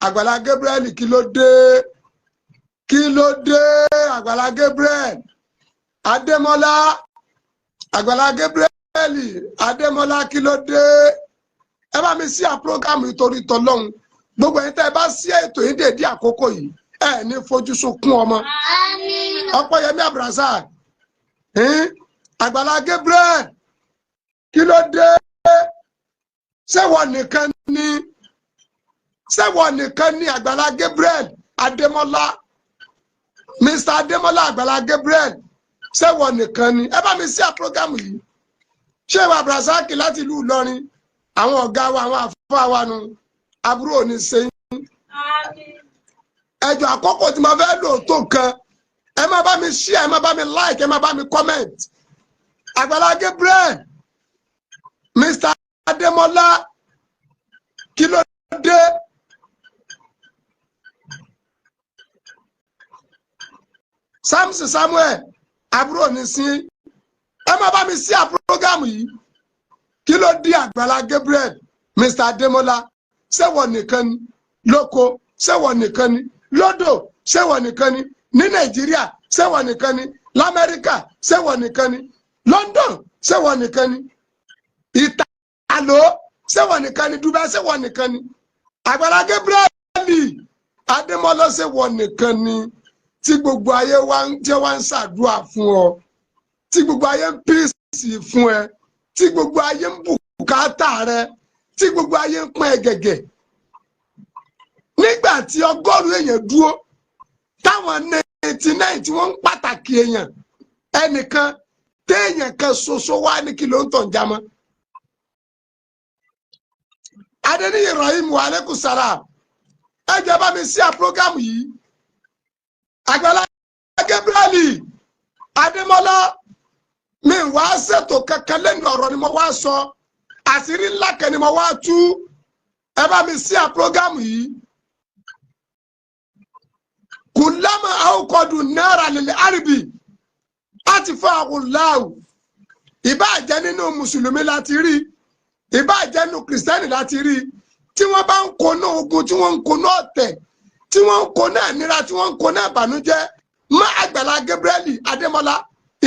Àgbàlá Gabriel kí ló dé Àgbàlá Gabriel Adémọ́lá Àgbàlá Gabriel Adémọ́lá kí ló dé ẹ bá mi sí à program nítorí tọlọ́hun gbogbo ẹ̀yin tẹ́ ẹ bá sí ètò yìí dèdí àkókò yìí ẹ ní fojú sunkún ọmọ Ọpẹ́yẹmí Abdulrasaq Àgbàlá Gabriel kí ló dé ṣéwọ nìkan ní Àgbàlá Gabriel Adémọ́lá Mr. Adémọ́lá Àgbàlá Gabriel ṣéwọ nìkan ní ẹ bá mi sí à program yìí Ṣéwọ Abdulrasaq láti ìlú Ìlọrin àwọn ọ̀gá wa àwọn àfáà wa nu àbúrò ní sẹ́yìn ẹjọ́ àkọ́kọ́ tí mo fẹ́ lò tó nǹkan ẹ má bá mi share ẹ má bá mi like ẹ má bá mi comment Àgbàlá Gabriel Mr. Adémọ́lá kí ló dé Samson Samuel àbúrò ní sí ẹ má bá mi share program yìí kí ló dé Àgbàlá Gabriel Mr. Adémọ́lá ṣéwọ nìkan ni lóko ṣéwọ nìkan ni lódò ṣéwọ nìkan ni ní Nàìjíríà ṣéwọ nìkan ni l'Amẹ́ríkà ṣéwọ nìkan ni London ṣéwọ nìkan ni Ìtàló ṣéwọ nìkan ni Dubai ṣéwọ nìkan ni Àgbàlá Gabriel Adémọ́lá ṣéwọ nìkan ni tí gbogbo ayé wa ń ṣàdúrà fún ọ tí gbogbo ayé ń pèsè fún ẹ tí gbogbo ayé ń bùkátà rẹ tí gbogbo ayé ń pọ́n ẹ gẹ̀gẹ̀ nígbà tí 100 èèyàn dúró táwọn 99 tí wọ́n ń pàtàkì èèyàn ẹnìkan téèyàn kan ṣoṣo wá ní kí ló ń tàn jámọ́ Adéníyì Ibrahim wa aleykum salam ẹ jẹ́ bá mi sí à program yìí Àgbàlá Gabriel Adémọ́lá mi wá ṣètò kankan lẹ́nu ọ̀rọ̀ ni mo wá sọ àṣírí ńlá kan ni mo wá tú ẹ bá mi sí à program yìí kùlámà àwòkọ́dù náírà lílẹ̀ àrìbì láti fún àwòláwù ìbáàjẹ́ nínú mùsùlùmí láti rí ìbáàjẹ́ nínú kìrìsìtẹ́nì láti rí tí wọ́n bá ń koná ogun tí wọ́n ń koná ọ̀tẹ̀ tí wọ́n ń koná ìnira tí wọ́n ń koná ìbànújẹ́ má Àgbàlá Gabriel Adémọ́lá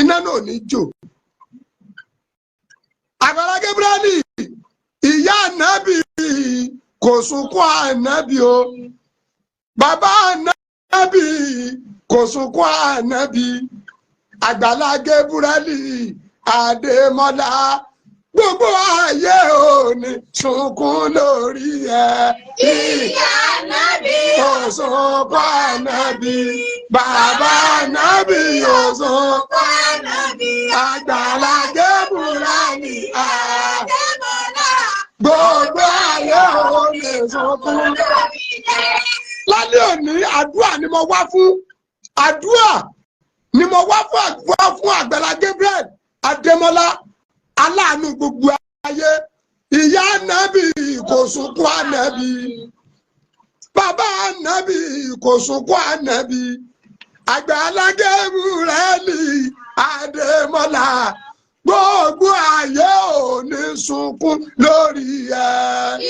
iná náà ní jò Àgbàlá Gabriel ìyá ànábì kò sunkún ànábì o bàbá ànábì kò sunkún ànábì Àgbàlá Gabriel Adémọ́lá gbogbo ayé ò ní sunkún lórí ẹ ìyá ànábì kò sunkún ànábì bàbá ànábì kò sunkún ànábì Àgbàlá Gabriel Adémọ́lá gbogbo ayé ò ní sunkún lórí ẹ. Lálẹ́ òní àdúrà ni mo wá fún Àgbàlá Gabriel Adémọ́lá aláàánú gbogbo ayé ìyá ànábì kò sunkún ànábì bàbá ànábì kò sunkún ànábì Àgbàlá Gabriel Adémọ́lá gbogbo ayé ò ní sunkún lórí ẹ.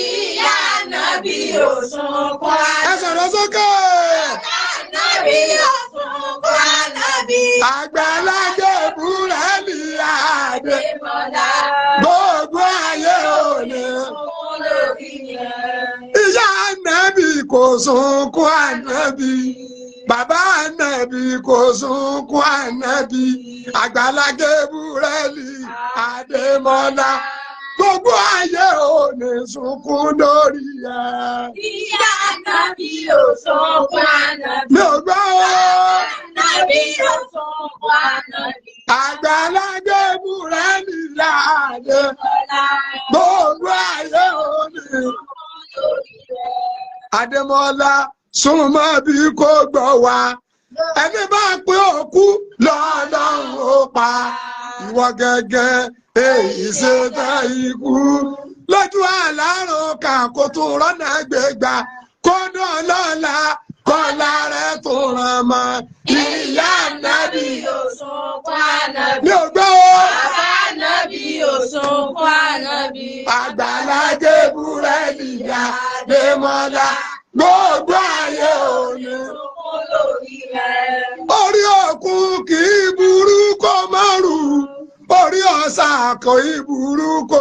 Ìyá ànábì ò sunkún ànábì. Ẹ sọ̀rọ̀ sókè. Ànábì ò sunkún ànábì. Àgbàlá Gabriel Adémọ́lá gbogbo ayé ò ní sunkún lórí ẹ. Ìyá ànábì kò sunkún ànábì. Bàbá ànábì kò sunkún ànábì. Àgbàlá Gabriel Adémọ́lá gbogbo ayé ò ní sunkún lórí ẹ. Ìyá ànábì ò sunkún ànábì. Mi ò gbọ́ o. Ànábì ò sunkún ànábì. Àgbàlá Gabriel Adémọ́lá gbogbo ayé ò ní sunkún lórí ẹ. Adémọ́lá súnmọ́ bí kò gbọ́ wa ẹni bá pé òkú lọ́lọ́run ó pa ìwọ gẹ́gẹ́ èyí ṣe tán ikú lójú àlárùn kan kó tún rọ́nà gbégbá kó dán lọ́la kọ́lá rẹ̀ tún ràn mọ́ ìyá ànábì ò sunkún ànábì. Mi ò gbọ́ o. Bàbá ànábì ò sunkún ànábì. Àgbàlá Gabriel Adémọ́lá gbogbo kò í burú kò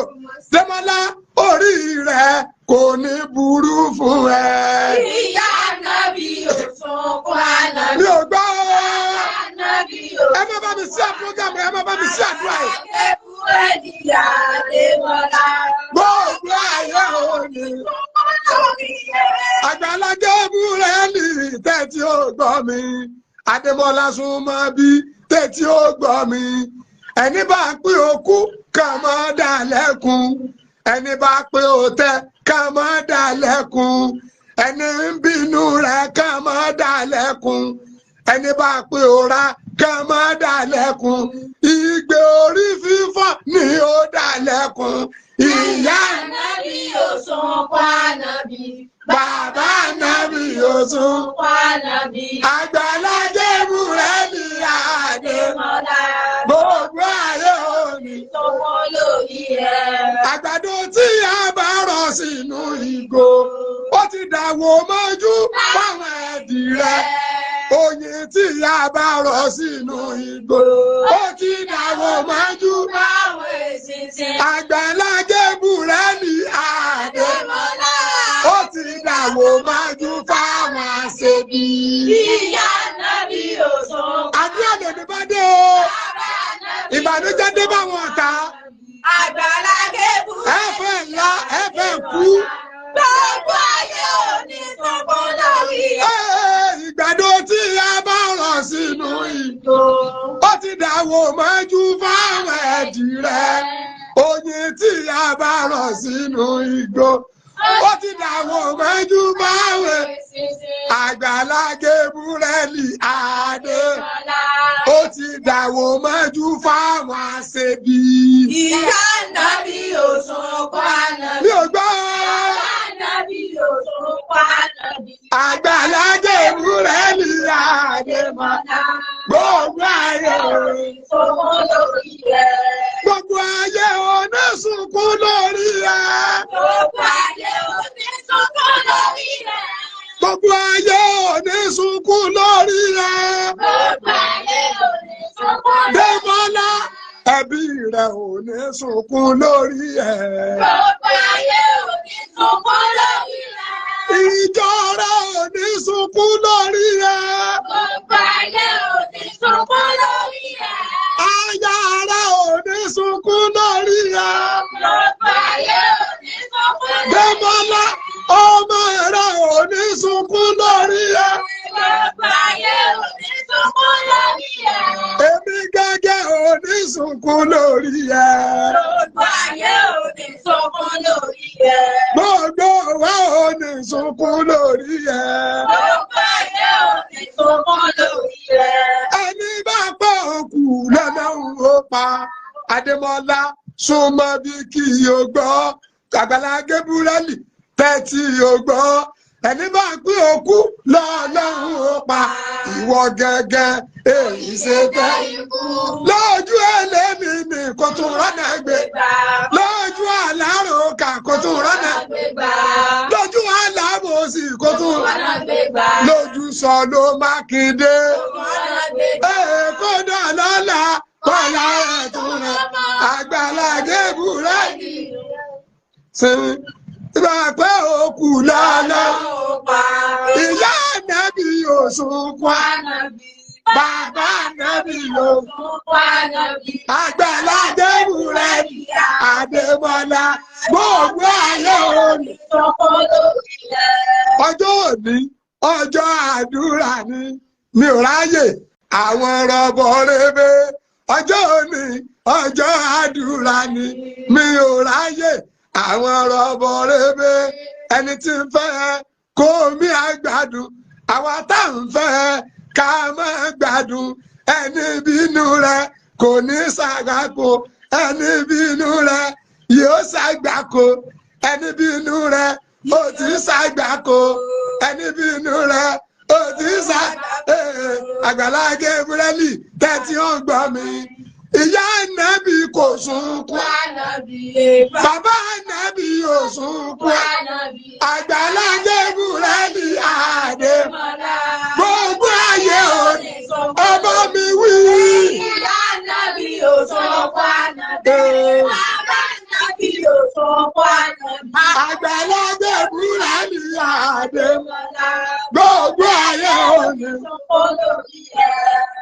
Dẹ́mọ́lá orí rẹ̀ kò ní burú fún ẹ. Ìyá ànábì ò sunkún ànábì. Mi ò gbọ́. Ànábì ò ẹ má bá mi sí àpúrógàmù ẹ má bá mi sí àdúrà yìí. Àgébúrẹ́ níyà Adémọ́lá. Gbogbo ayé òní. Àgbàlá Gébúrẹ́lì tẹ́tí ó gbọ́ mi. Adémọ́lá súnmọ́ bí tẹ́tí ó gbọ́ mi. Ẹni bá pín okú ká má dá lẹ́kun. Ẹni bá pín òtẹ́ ká má dá lẹ́kun. Ẹni ń bínú rẹ̀ ká má dá lẹ́kun. Ẹni bá pín òra ká má dá lẹ́kun. Ìgbé orí fífọ́ ni ó dá lẹ́kun. Ìyá ànábì ò sunkún ànábì. bàbá ànábì ò sunkún ànábì. Àgbàlá Gébúrẹ́lì Adémọ́lá. gbogbo ayé òní. Sọmọ lórí ẹ̀. Àgbàdo tí a bá rọ̀ sínú ìgò ó ti dàwó mọ́jú fáwọn ẹ̀dì rẹ̀. Oyin tí a bá rọ̀ sínú ìgò ó ti dàwó mọ́jú. Báwo ìsinsìn. Àgbàlá Gébúrẹ́lì Adémọ́lá. ó ti dàwó mọ́jú fáwọn aṣebi. Ìyá ànábì ò sunkún. Àdúrà lèmi bá dé o. Ìbànújẹ́ dé báwọn ọ̀tá. Àgbàlá Gébúrẹ́lì. Ẹ fẹ́ ńlá ẹ fẹ́ kú. Gbogbo ayé òní sunkún lórí ẹ̀. Ìgbàdo tí a bá rọ̀ sínú ìgò ó ti dàwó mọ́jú fáwọn ẹ̀dì rẹ̀. Oyin tí a bá rọ̀ sínú ìgò ó ti dàwó mọ́jú fáwọn Àgbàlá Gébúrẹ́lì Adémọ́lá ó ti dàwó mọ́jú fáwọn aṣebi. Ìyá ànábì ò sunkún ànábì. Mi ò gbọ́. Ànábì ò sunkún ànábì. Àgbàlá Gébúrẹ́lì Adémọ́lá gbogbo ayé Sunkún lórí ẹ̀. gbogbo ayé onísunkún lórí ẹ̀. Gbogbo ayé òní sunkún lórí ẹ̀. Gbogbo ayé onísunkún lórí ẹ̀. Gbogbo ayé òní sunkún lórí ẹ̀. Dẹ́mọ́lá ẹbí rẹ̀ onísunkún lórí ẹ̀. Gbogbo ayé òní sunkún lórí ẹ̀. Ìjọ rẹ̀ onísunkún lórí ẹ̀. Gbogbo ayé òní sunkún lórí ẹ̀. Aya rẹ̀ onísunkún lórí ẹ̀. Gbogbo ayé òní sunkún lórí ẹ̀. Dẹ́mọ́lá ọmọ rẹ̀ onísunkún lórí ẹ̀. Gbogbo ayé òní sunkún lórí ẹ̀. Èmi gẹ́gẹ́ onísunkún lórí ẹ̀. Gbogbo ayé òní sunkún lórí ẹ̀. Gbogbo wa onísunkún lórí ẹ̀. Gbogbo ayé òní sunkún lórí ẹ̀. Ẹni bá pọ̀ òkú lọ́lọ́run ó pa. Adémọ́lá súnmọ́ bí kí o gbọ́. Àgbàlá Gébúrẹ́lì tẹ́tí o gbọ́. Ẹni bá pín òkú lọ́lọ́run ó pa. Ìwọ gẹ́gẹ́ èyí ṣe tẹ́. Lójú ẹlẹ́mi ni kò tún rọ́nà gbé. Lójú àláròkà kò tún rọ́nà gbé. Lójú àlámọ̀sí kò tún rọ́nà gbé. Lójú sọ ló Mákindé. Kódà lọ́la kọ́lá ẹ̀ tún rẹ̀. Àgbàlá Gébúrẹ́lì ṣe ìgbà pé òkú lọ́lọ́. Ìyá ànábì ò sunkún. Bàbá ànábì ò sunkún. Àgbàlá Gébúrẹ́lì Adémọ́lá gbogbo ayé òní. Ọjọ́ òní ọjọ́ àdúrà ni mi ò ráyè àwọn rọ̀bọ̀ rebe. Ọjọ́ òní ọjọ́ àdúrà ni mi ò ráyè àwọn rọ̀bọ̀ rebe. Ẹni tí ń fẹ́ kó mi àgbàdùn àwa tá ń fẹ́ ká máa gbádùn. Ẹni bínú rẹ̀ kò ní ṣàgbákò. Ẹni bínú rẹ̀ yóò ṣàgbákò. Ẹni bínú rẹ̀ ó ti ṣàgbákò. Ẹni bínú rẹ̀ ó ti ṣàgbákò. Àgbàlá Gébúrẹ́lì tẹ́tí ó gbọ́ mi. Ìyá ànábì kò sunkún. Bàbá ànábì ò sunkún. Àgbàlá Gébúrẹ́lì Adémọ́lá gbogbo ayé òní ọba mi wí. Ìyá ànábì ò sunkún. gbogbo ayé òní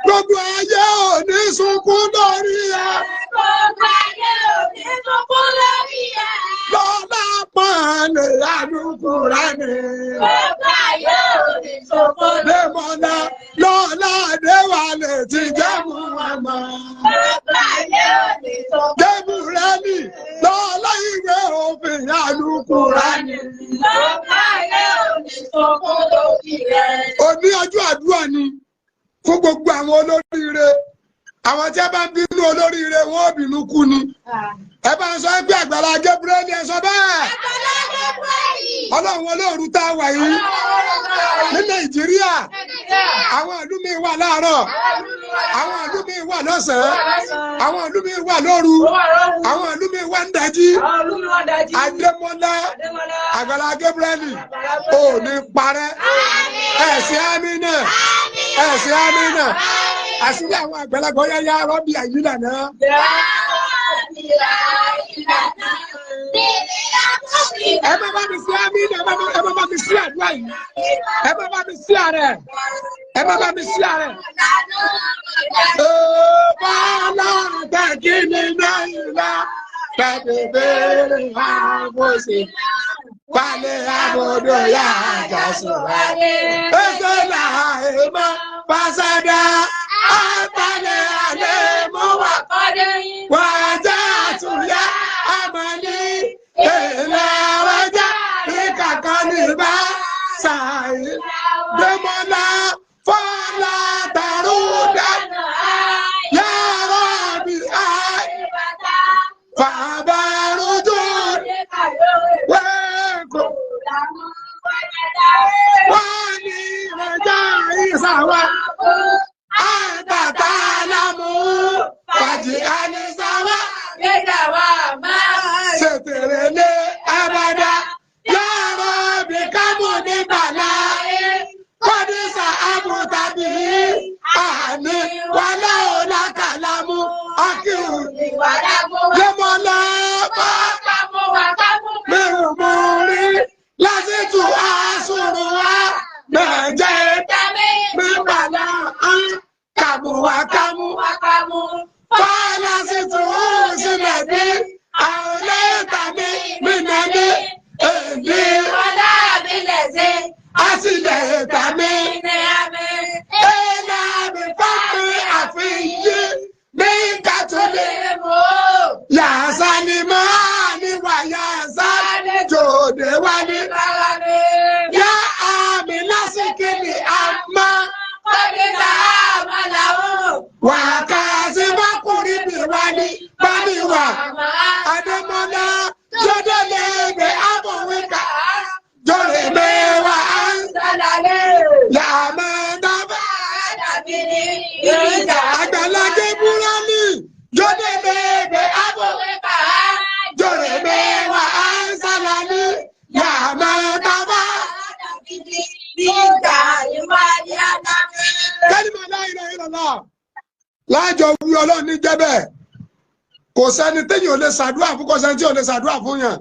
gbogbo ayé òní sunkún lórí ẹ. Lọ́lá pọ̀nlẹ̀ Àlùkùránì. Lẹ́mọ̀lá lọ́lá Adéwálé ti jẹ́mu àmà. Jẹ́múrẹ́nì lọ́lá ìwé òfin Àlùkùránì. Òní ọjọ́ àdúrà ni fún gbogbo àwọn olóríire. Àwọn tí a bá ń bínú olóríire wọn ò bínú kú ni. Ẹ bá ń sọ pé Àgbàlá Gabriel ẹ sọ bẹ́ẹ̀. Ọlọ́run olóòru tá a wà yìí ní Nàìjíríà. Àwọn ìlú mi wà láàárọ̀. Àwọn ìlú mi wà lọ́sàn-án. Àwọn ìlú mi wà lóru. Àwọn ìlú mi wà ń dájí. Adémọ́lá Àgbàlá Gabriel ò ní parẹ́. Ẹ̀sìn àmì náà. Ẹ̀sìn àmì náà. Àṣírí àwọn àgbàlagbà yáyá rọ́bì àyílà náà. Ẹ má bá mi sí àmì náà, ẹ má bá mi sí àdúrà yìí. Ẹ má bá mi sí ààrẹ. Ẹ má bá mi sí ààrẹ. Bọ́lá tẹ̀kí ni náírà tẹ̀kí bèrè àbòsí. Balẹ̀ àbòdò yá àjàsọ̀rọ̀. Ẹsẹ̀ làá èèmọ̀ pàṣẹdá. Àtàlẹ̀ àlẹ́ mọ́ wà kọ́dé. Wàjà àtúnyà àmàlí. Èlà wájà ìkàkọ́ níbà. Sàyè Dẹ́mọ́lá fọ́lá tàrúdà. Yàrá bí àyè. Fàbàrúdù. Wẹ́ẹ̀kọ́. Wọ́n ní ìrẹ̀jà ìsàwà. Àtàtàlámù fàjì àníṣàwà. Yẹ́dàwà máa ṣètèrè lé abàdá. Yàrá bí kámú ní bàlá. Kọ́dísà àbùtàbí. Àní wàlá òlà kàlámù. Akíhù Lẹ́mọ̀lá bá mẹ́rù mú rí. Lásìtù àṣùrù wa. Mẹ̀jẹ̀ mẹ́bàlá án. Kàmùwà kámú. Fọ́lá sí tún sílẹ̀ bí. Àwọn lẹ́tà mi mìíràn ní èdè. Ọlá mi lẹ̀ sí. A sì lẹ̀ tà mí. Ẹ̀là mi fọ́pẹ́ àfihàn. Bí kàtúlẹ̀ mọ́. Yàsá ni máa ní wà yàsá. Jòdè wá ní. Yá àmì lásìkò ni a máa. Wàkàtí bákùnrin mi wá ní bámi wà. Adémọ́lá jọ́dọ̀ lẹ́gbẹ̀ àbọ̀wéka. Jọ́rẹ̀ mẹ́wàá á ń sàlàlẹ̀. Yàmẹ́ dábà dàbí ní ìrìnjà. Àgbàlá Gabriel jọ́dọ̀ lẹ́gbẹ̀ àbọ̀wéka. Jọ́rẹ̀ mẹ́wàá á ń sàlàlẹ̀. Yàmẹ́ dábà dàbí ní ìrìnjà. Kẹ́lìmọ̀ la ilaha illallah. Láàjọ wí Ọlọ́run ní jẹ́bẹ̀. Kò sẹ́ni téèyàn ò lè ṣàdúrà fún, kò sẹ́ni tí ò lè ṣàdúrà fún yàn.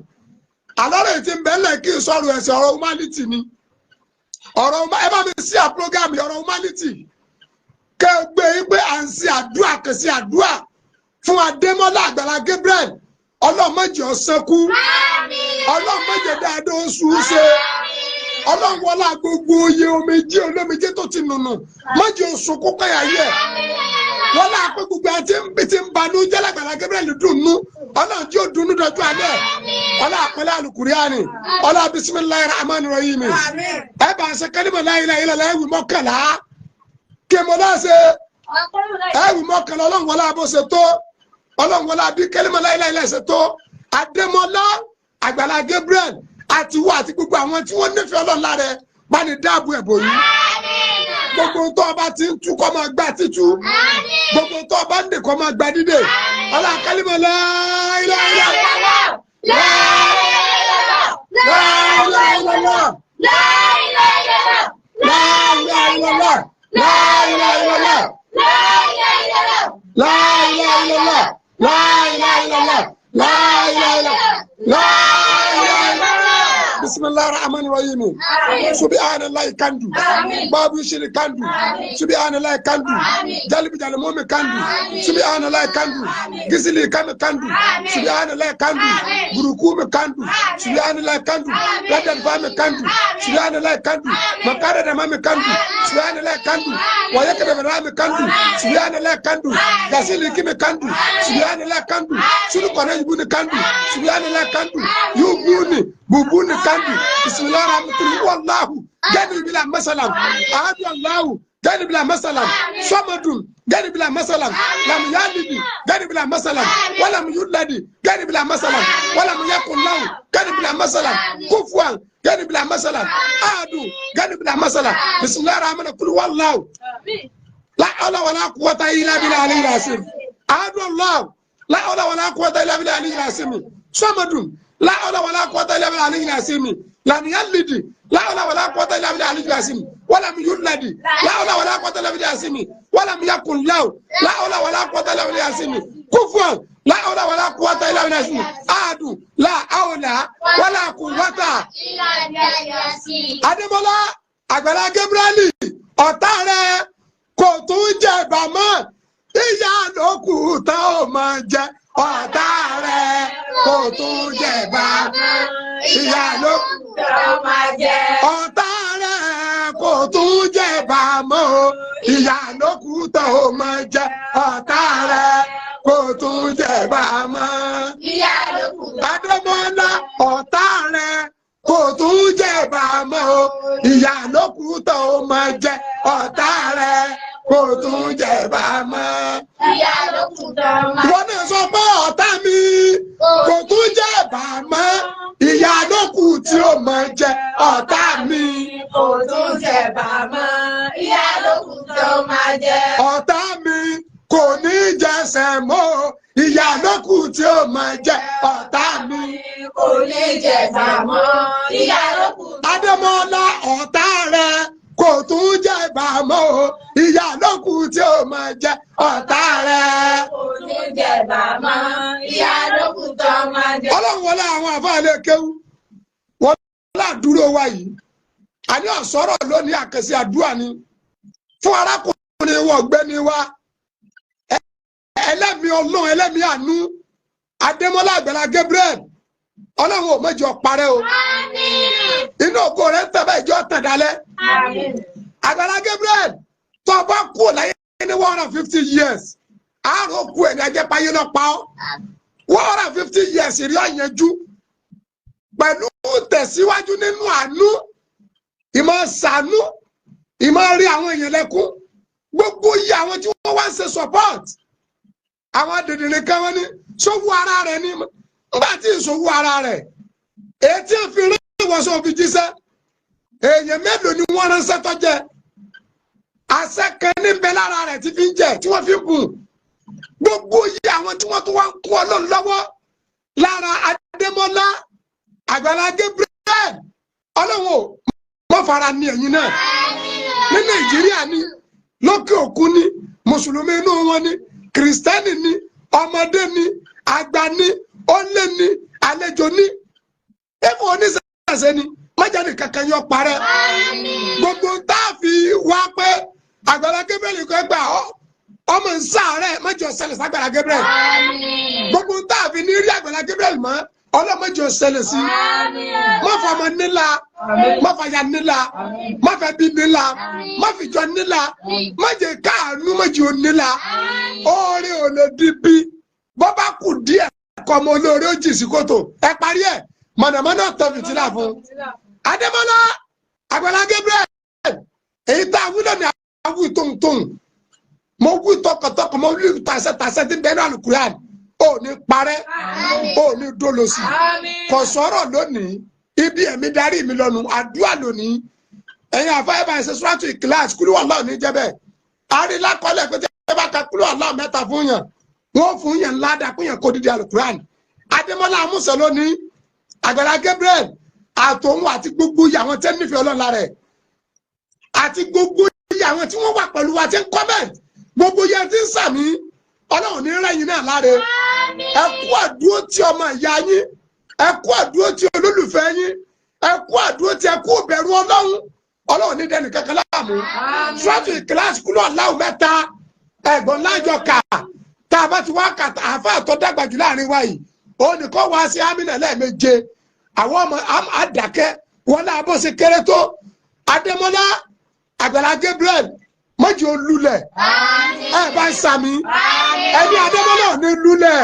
Àlọ́rẹ̀ tí ń bẹ́lẹ̀ kí n sọ̀rọ̀ ẹ̀sìn ọ̀rọ̀ humanity ni. Ẹ bá mi sí à program ọ̀rọ̀ humanity. Kẹ́ ẹ gbé yín pé à ń ṣe àdúrà kò sí àdúrà fún Adémọ́lá Àgbàlá Gabriel. Ọlọ́run má jẹ́ ó ṣẹ́kù. Ọlọ́run má jẹ́ dáadọ́ oṣù ṣe. Ọlọ́run wọlá gbogbo oyè omijé olómijé tó ti nùnù má jẹ́ oṣù kókó yà yẹ. Wọlá pé gbogbo àti ti ń banú jẹ́ l'Àgbàlá Gabriel dùnú. Ọlọ́run tí ó dùnú dọ̀jú alẹ́. Ọlá àpẹẹrẹ Al-Qur'ani. Ọlá bismillahir rahmanir rahim. Ẹ bá ṣe kẹ́límọ̀ la ilaha illallah ẹ̀wì mọ́kànlá. Kí mo náà ṣe ẹ̀wì mọ́kànlá Ọlọ́run wọlá bó ṣe tó. Ọlọ́run wọlá bí kẹ́límọ̀ la ilaha illallah ṣe tó. Adémọ́lá Àgbàlá Gabriel àti wọ́n àti gbogbo àwọn tí wọ́n nífẹ̀ẹ́ Ọlọ́run lára ẹ̀ bá ní dáàbò ẹ̀bò yìí. Gbogbo tó ọba ti ń tú kọ́ máa gbá títú. Gbogbo tó ọba ń dè kọ́ máa gbá dídè. Ọlá kálímọ̀ la ilaha illallah. La ilaha illallah. La ilaha illallah. La ilaha illallah. La ilaha illallah. La ilaha illallah. La ilaha illallah. La ilaha illallah. La ilaha illallah. La ilaha illallah. بسم bismillahir rahmanir rahim subhanallahi kandu babu shiri kandu subhanallahi kandu jalbi jalmomi kandu subhanallahi kandu gisili kame kandu subhanallahi kandu burukumi kandu subhanallahi kandu ladan fami kandu subhanallahi kandu makara da mami kandu subhanallahi kandu wayakada rami kandu subhanallahi kandu gasili kime kandu subhanallahi kandu sunu kona yubuni kandu subhanallahi kandu yubuni bubuni kandu bismillahir rahmanir wallahu gani bila masalam ahadu allah gani bila masalam samadun gani bila masalam lam yalid gani bila masalam wala yulad gani bila masalam wala yakul lahu gani bila masalam kufuwan gani bila masalam ahadu gani bila masalam bismillahir rahmanir kul wallahu la hawla wala quwwata illa billahi al-azim ahadu allah la hawla wala quwwata illa billahi al-azim samadun la hawla wala quwwata illa billahi al-azim lam yalid la hawla wala quwwata illa billahi al-azim wala yulad la hawla wala quwwata illa billahi al-azim wala yakul lahu la hawla wala quwwata illa billahi al-azim kufuwan la hawla wala quwwata illa billahi al-azim ahadu la hawla wala quwwata illa billahi al-azim. Adébọ́lá Àgbàlá Gabriel ọ̀tá rẹ̀ kò tún jẹ bàmọ́ ìyá ló kù tán ó máa jẹ ọ̀tá rẹ̀ kò tún jẹ bàmọ́ ìyá ló kù tán ó máa jẹ ọ̀tá rẹ̀ kò tún jẹ bàmọ́ ìyá ló kù tán ó máa jẹ ọ̀tá rẹ̀ kò tún jẹ bàmọ́ ìyá ló kù tán. Adébọ́lá ọ̀tá rẹ̀ kò tún jẹ bàmọ́ ìyá ló kù tán ó máa jẹ ọ̀tá rẹ̀ kò tún jẹ bàmọ́ ìyá ló kù tán ó máa jẹ. Wọ́n náà sọ pé ọ̀tá mi kò tún jẹ bàmọ́ ìyá ló kù tí ó máa jẹ ọ̀tá mi kò tún jẹ bàmọ́ ìyá ló kù tí ó máa jẹ. Ọ̀tá mi kò ní jẹsẹ̀ mọ́ ìyá ló kù tí ó máa jẹ ọ̀tá mi kò ní jẹsẹ̀ mọ́ ìyá ló kù. Adémọ́lá ọ̀tá rẹ̀ kò tún jẹ bàmọ́ ìyá ló kù tí ó máa jẹ ọ̀tá rẹ̀ kò ní jẹ bàmọ́ ìyá ló kù tí ó máa jẹ. Ọlọ́run wọlé àwọn àfáàlẹ́ kéwú wọ́n ládùúró wa yìí àní ọ̀sọ́rọ̀ lónìí àkànṣe àdúrà ni fún arákùnrin wọ̀ gbẹ́ni wa ẹlẹ́mìí ọlọ́run ẹlẹ́mìí àánú Adémọ́lá Àgbàlá Gabriel ọlọ́run ò mẹ́jọ parẹ́ o inú ògo rẹ̀ ń tẹ̀bẹ̀ ìjọ tàn dálẹ́ Àgbàlá Gabriel tó bá kú láyé ní 150 years àárò kú ẹ̀ ní ajẹ́páyé lọ pa ọ́ 150 years rí ọ̀yẹ́jú pẹ̀lú tẹ̀síwájú nínú àánú ìmọ̀ ṣàánú ìmọ̀ rí àwọn èèyàn lẹ́kún gbogbo iye àwọn tí wọ́n wá ń ṣe support àwọn dìdìrín kan wọ́n ní sówó ara rẹ̀ ní nígbà tí ìṣòwò ara rẹ̀ èyí tí ń fi rí ìwọ̀sán òfin jíṣẹ́ èèyàn mélòó ni wọ́n ránṣẹ́ tó jẹ àṣẹ kan níbẹ̀ lára rẹ̀ tí fi ń jẹ tí wọ́n fi ń bùn gbogbo iye àwọn tí wọ́n tún wá ń kún Ọlọ́run lọ́wọ́ lára Adémọ́lá Àgbàlá Gabriel Ọlọ́run ò mọ́ fara ní ẹ̀yìn náà ní Nàìjíríà ni lókè òkun ni mùsùlùmí inú wọn ni kìrìsìtẹ́nì ni ọmọdé ni àgbà ni ọlẹ ni àlejò ni ẹ̀fọ́ oníṣẹ̀ṣẹ̀ ni májàní kankan yọ parẹ́ gbogbo tá a fi wá pé Àgbàlá Gabriel kò gbà ọmọ nsàárẹ̀ mẹ́jọ ṣẹlẹ̀ sí Àgbàlá Gabriel gbogbo tá a fi ní rí Àgbàlá Gabriel mọ́ ọlọ́mọjọ ṣẹlẹ̀ sí má fọ ọmọ nílà má fọ ya nílà má fẹ́ bí nílà má fi jọ nílà má jẹ káàánú má jẹ onílà oore ò lè di bí bọ́ bá kù díẹ̀ kọ́ ọmọ olóore ó jì sí kòtò ẹ parí ẹ̀ mọ̀nàmọ́ná tọ́ fìtílà fún Adémọ́lá Àgbàlá Gabriel èyí tá a wúlò ní àwọn ìtòǹtòǹ mo wú tọkàntọkàn mo wú tàṣẹ tí bẹ́ẹ̀ náà Al-Qur'an ó ní parẹ́ ó ní dolosi kò sọ̀rọ̀ lónìí ibi ẹ̀mí darí mi lọ́nu àdúrà lónìí ẹ̀yin àfáyẹ́ bá ṣe Suratu Ikhlas kúlú Allah ní jẹ́bẹ̀ àrílá kọ́lẹ̀ pé tẹ́ bá ka kúlú Allah mẹ́ta fún yàn wọ́n fún yàn ládàá fún yàn kó dídí Al-Qur'an Adémọ́lá amúṣẹ lónìí Àgbàlá Gabriel àtòun àti gbogbo àwọn tẹ́ nífẹ̀ẹ́ Ọlọ́run lára ẹ̀ àti gbogbo àwọn tí wọ́n wà pẹ̀lú wa tí ń comment gbogbo yẹn tí ń sàmì Ọlọ́run ní rẹ́yìn náà láre ẹ kú àdúró tí ọmọ ìyá yín ẹ kú àdúró tí olólùfẹ́ yín ẹ kú àdúró tí ẹ kú bẹ̀rù Ọlọ́run ní dẹni kankan láàmú sọ́ọ̀tù kíláàsì kúlọ̀ aláwọ̀ mẹ́ta ẹ̀gbọ́n lájọ kà tá a bá ti wá kà àfa àtọ́ dàgbà jù láàrin wa yìí òun nìkan wá sí amínà lẹ́ẹ̀méje àwọn ọmọ àdàkẹ́ wọn náà bó ṣe kéré tó Adémọ́lá Àgbàlá Gabriel mọ́jì ó lulẹ̀ ẹ bá ń sàmì ẹni Adémọ́lá ò ní lulẹ̀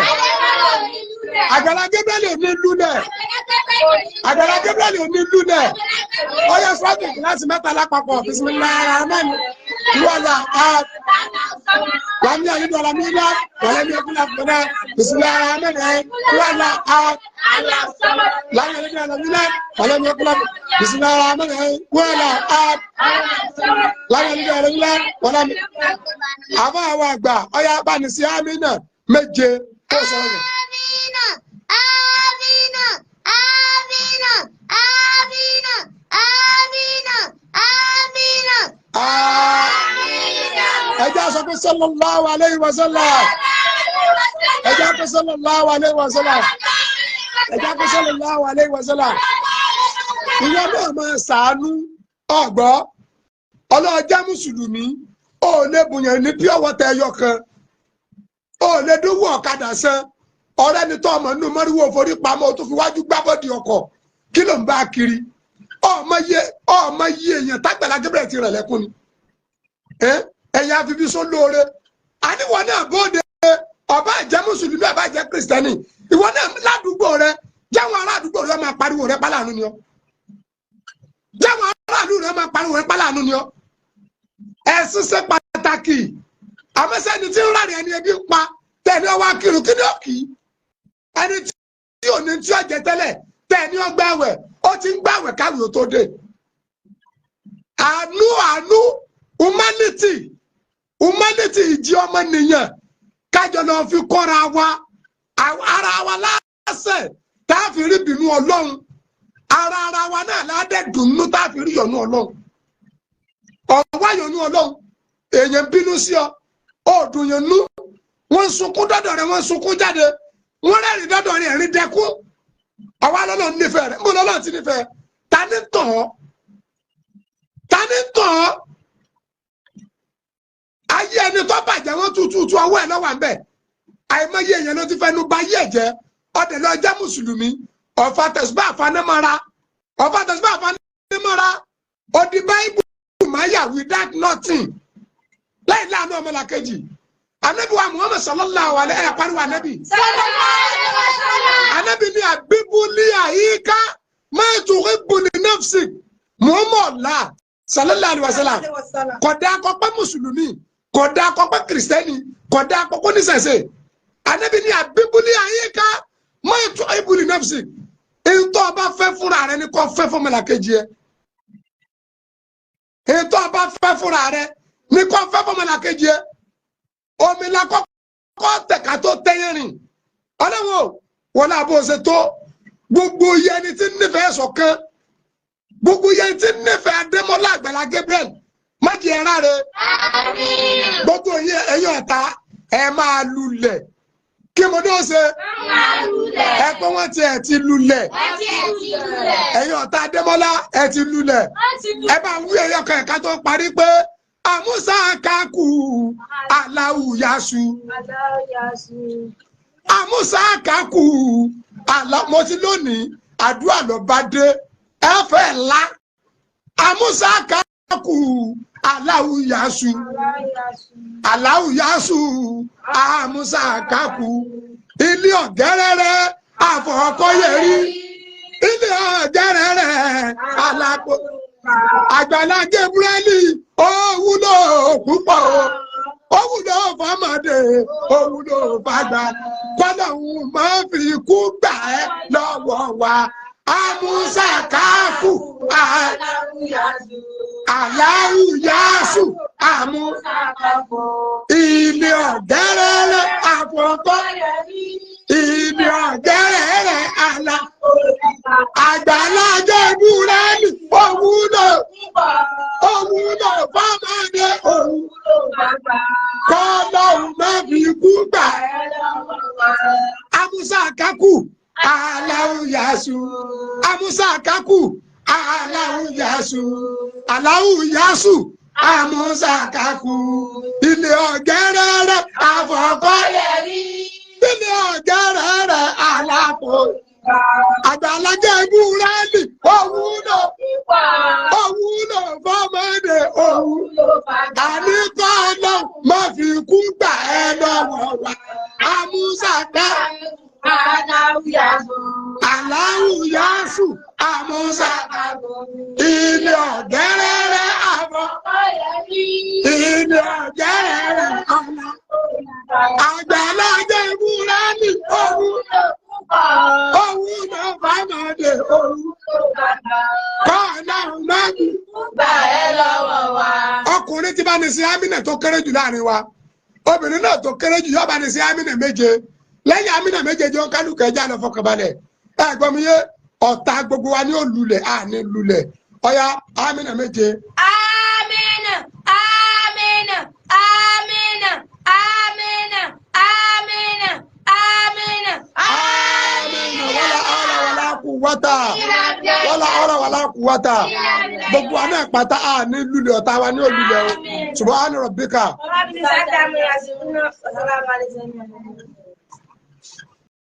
Àgbàlá Gabriel ò ní lulẹ̀ Àgbàlá Gabriel ò ní lulẹ̀ ó yẹ sọ́ọ̀tù kíláàsì mẹ́ta lápapọ̀ bismillahir rahmanir wala wàmí àyíndọ̀ ọ̀làmílá wàlẹ́mí ẹ̀kúnlá fúnra bismillahir rahmanir wala láyé àyíndọ̀ ọ̀làmílá wàlẹ́mí ẹ̀kúnlá bismillahir rahmanir wala láyé àyíndọ̀ ọ̀làmílá wàlẹ́mí àbá àwọn àgbà ọ̀yá abánisí àmínà méje kó sọ̀rọ̀ rẹ̀. Ẹjá sọ pé sallallahu alayhi wa sallam. Ẹjá pé sallallahu alayhi wa sallam. Ẹjá pé sallallahu alayhi wa sallam. Ìyá náà máa ṣàánú ọ̀gbọ́. Ọlọ́jà Mùsùlùmí ó lè bùyàn ní pure water ẹyọ kan. Ó lè dówó ọ̀kadà san. Ọ̀rẹ́ ni tó ọmọ inú mọ́ríwó forí pamọ́ tó fi wájú gbábọ́dì ọkọ̀. Kí ló ń bá kiri? Ọmọ iye èèyàn t'Àgbàlá Gabriel ti rẹ̀ lẹ́kún ni. Ẹ̀yin afifi só lóore àníwọ̀ náà bóde ọba ìjẹ́ Mùsùlùmí ọba ìjẹ́ Kristẹni ìwọ náà ládùúgbò rẹ jáwọn ará àdúgbò rẹ máa pariwo rẹ pálánù ni ọ jáwọn ará àdúgbò rẹ máa pariwo rẹ pálánù ni ọ ẹ̀sìn ṣe pàtàkì àmọ́sẹ́ni tí ń rárí ẹni ebi ń pa tẹ̀lé ọwọ́ akírun kí ni ó kì í ẹni tí ò ní tí ó jẹ tẹ́lẹ̀ tẹ̀lé ọgbàwẹ̀ ó ti ń gbàwẹ̀ káwé ó tó dé àánú humanity ìjì ọmọnìyàn kájọ lọ fi kọ́ra wa ara wa lásẹ̀ tá a fi rí bínú Ọlọ́run ara wa náà ládẹ́dùnú tá a fi rí yọ̀nú Ọlọ́run ọ̀wá yọ̀nú Ọlọ́run èèyàn bínú sí ọ ọ̀dùn yẹn nú wọ́n sunkún dọ́dọ̀ rẹ̀ wọ́n sunkún jáde wọ́n rẹ́rìn dọ́dọ̀ rẹ̀ ẹ̀rín dẹ́kún ọ̀wá lọ́lọ́run nífẹ̀ẹ́ rẹ̀ mbọ́ lọ́lọ́run ti nífẹ̀ẹ́ ta ní tàn ọ́ ayé ẹni tó bàjẹ́ wọn tútù ọwọ́ ẹ̀ lọ́wọ́ àbẹ̀ àìmọye èèyàn ló ti fẹnu ba ayé ẹ̀jẹ̀ ọdẹ lọ jẹ́ Mùsùlùmí ọ̀fà tẹ̀síbá àfanẹ́mọ́ra ọdí báíbù máyà without nothing láì láàánú ọmọlàkejì Ànábì wa Muhammad sallallahu alaihi ẹ̀ pariwo Ànábì Ànábì ní àbíbúlì àyíká máa tún ìbùnì nafsi Muhammad sallallahu alaihi wasallam kódà akọ́pẹ́ Mùsùlùmí kódà akọ́pẹ́ Kristẹni kódà akọ́pẹ́ oníṣẹ̀ṣe Ànábì ní àbíbúlì àyíká máa tún ìbùnì nafsi ètò ọba fẹ́ fúnra rẹ ní kò fẹ́ fún ọmọlàkejì ẹ ètò ọba fẹ́ fúnra rẹ ní kò fẹ́ fún ọmọlàkejì ẹ omi la kọ́kọ́ tẹ̀ka tó tẹ́yẹ̀rìn ọlọ́wọ́ wọn náà bó ṣe tó gbogbo yẹni tí nífẹ̀ẹ́ ṣọ̀kan gbogbo yẹn tí nífẹ̀ẹ́ Adémọ́lá Àgbàlá Gabriel má di ẹ̀rá rẹ gbogbo yẹn ẹ̀yìn ọ̀tá ẹ̀ máa lulẹ̀ kí mo dé ṣe ẹ pé wọ́n ti lulẹ̀ ẹ̀yìn ọ̀tá Adémọ́lá ẹ̀ ti lulẹ̀ ẹ bá wí ẹ̀yọ̀ kan ẹ̀ka tó parí pé àmúṣà kaku aláwùyásù àmúṣà kaku mo ti lónìí àdúrà ló bá dé ẹ fẹ́ ńlá àmúṣà kaku aláwùyásù àmúṣà kaku ilé ọ̀gẹ́rẹ́rẹ́ àfọ̀kọ́yẹ̀rí ilé ọ̀gẹ́rẹ́rẹ́ alápò Àgbàlá Gabriel ó wúlò púpọ̀ ó wúlò fọmọdé ó wúlò fàgbà kọ́lọ́hún máa fi kú gbà ẹ́ lọ́wọ́ wa àmúṣà kaku aláwùyásù ilé ọ̀gẹ́rẹ́rẹ́ àfọ̀kọ́yẹ̀rí ilé ọ̀gẹ́rẹ́rẹ́ Àgbàlá Gabriel ó wúlò fọmọdé kọ́lọ́hún máa fi kú gbà àmúṣà kaku aláwùyásù àmúṣà kaku Aláwù Yásù Aláwù Yásù àmúṣàkákù ilé ọ̀gẹ́rẹ́rẹ́ àfọ̀kọ́yẹ̀rí ilé ọ̀gẹ́rẹ́rẹ́ àlàfo àgbàlagbà búrẹ́dì òwúlò fọmọdé òwúlò àníkọ́ náà má fi kú gbà ẹ́ lọ́wọ́ wa àmúṣàkákù. Aláwù Yásù àmúṣàkákù ilé ọ̀gẹ́rẹ́rẹ́ àfọ̀kọ́yẹ̀rí ilé ọ̀gẹ́rẹ́rẹ́ àlàfo àgbàlagbà búrẹ́dì òwúlò fọmọdé òwúlò kọ́ọ̀nà mẹ́bí gbà ẹ́ lọ́wọ́ wa. Ọkùnrin tí bá ní sí Amínà tó kéré jù láàrin wa obìnrin náà tó kéré jù yóò bá ní sí Amínà méje lẹ́yìn Amínà méje jọ kálukú ẹja lọ fọkànbalẹ̀ ẹ gbọ́ mi yé ọ̀tá gbogbo wa ní òlulẹ̀ àní lulẹ̀ ọ̀yá Amínà méje. Amínà Amínà Amínà Amínà Amínà Amínà Amínà wala hawla wala quwwata gbogbo àná ìpàtà àní lulẹ̀ ọ̀tá wa ní òlulẹ̀ o subhana rabbika.